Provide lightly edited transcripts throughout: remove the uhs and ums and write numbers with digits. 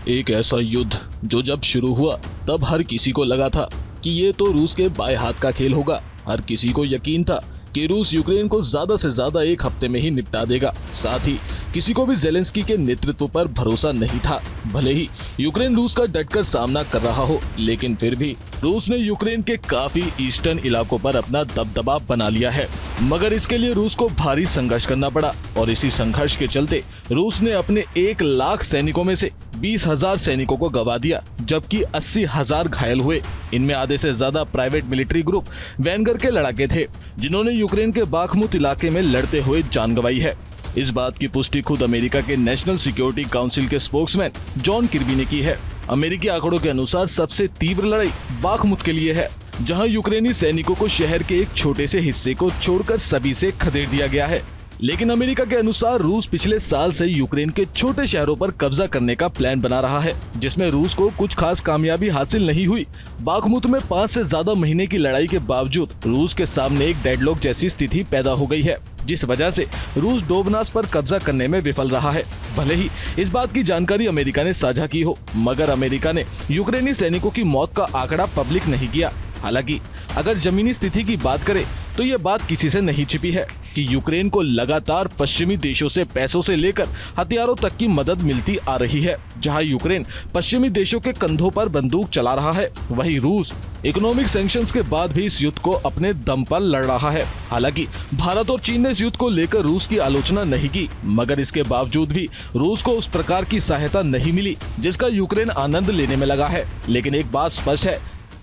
एक ऐसा युद्ध जो जब शुरू हुआ तब हर किसी को लगा था कि ये तो रूस के बाएं हाथ का खेल होगा। हर किसी को यकीन था कि रूस यूक्रेन को ज्यादा से ज्यादा एक हफ्ते में ही निपटा देगा। साथ ही किसी को भी ज़ेलेंस्की के नेतृत्व पर भरोसा नहीं था। भले ही यूक्रेन रूस का डटकर सामना कर रहा हो, लेकिन फिर भी रूस ने यूक्रेन के काफी ईस्टर्न इलाकों पर अपना दबदबा बना लिया है। मगर इसके लिए रूस को भारी संघर्ष करना पड़ा और इसी संघर्ष के चलते रूस ने अपने 1 लाख सैनिकों में से 20,000 सैनिकों को गंवा दिया, जबकि 80,000 घायल हुए। इनमें आधे से ज्यादा प्राइवेट मिलिट्री ग्रुप वैगनर के लड़ाके थे, जिन्होंने यूक्रेन के बाखमुत इलाके में लड़ते हुए जान गंवाई है। इस बात की पुष्टि खुद अमेरिका के नेशनल सिक्योरिटी काउंसिल के स्पोक्समैन जॉन किर्बी ने की है। अमेरिकी आंकड़ों के अनुसार सबसे तीव्र लड़ाई बाखमुत के लिए है, जहां यूक्रेनी सैनिकों को शहर के एक छोटे से हिस्से को छोड़कर सभी से खदेड़ दिया गया है। लेकिन अमेरिका के अनुसार रूस पिछले साल से यूक्रेन के छोटे शहरों पर कब्जा करने का प्लान बना रहा है, जिसमें रूस को कुछ खास कामयाबी हासिल नहीं हुई। बाखमुत में 5 से ज्यादा महीने की लड़ाई के बावजूद रूस के सामने एक डेडलॉक जैसी स्थिति पैदा हो गई है, जिस वजह से रूस डोबनास पर कब्जा करने में विफल रहा है। भले ही इस बात की जानकारी अमेरिका ने साझा की हो, मगर अमेरिका ने यूक्रेनी सैनिकों की मौत का आंकड़ा पब्लिक नहीं किया। हालांकि अगर जमीनी स्थिति की बात करें तो ये बात किसी से नहीं छिपी है कि यूक्रेन को लगातार पश्चिमी देशों से पैसों से लेकर हथियारों तक की मदद मिलती आ रही है। जहां यूक्रेन पश्चिमी देशों के कंधों पर बंदूक चला रहा है, वहीं रूस इकोनॉमिक सैंक्शंस के बाद भी इस युद्ध को अपने दम पर लड़ रहा है। हालांकि भारत और चीन ने इस युद्ध को लेकर रूस की आलोचना नहीं की, मगर इसके बावजूद भी रूस को उस प्रकार की सहायता नहीं मिली जिसका यूक्रेन आनंद लेने में लगा है। लेकिन एक बात स्पष्ट है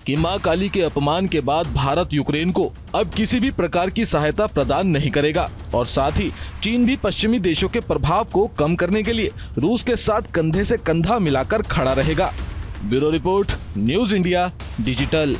कि मां काली के अपमान के बाद भारत यूक्रेन को अब किसी भी प्रकार की सहायता प्रदान नहीं करेगा और साथ ही चीन भी पश्चिमी देशों के प्रभाव को कम करने के लिए रूस के साथ कंधे से कंधा मिलाकर खड़ा रहेगा। Bureau report, news India digital.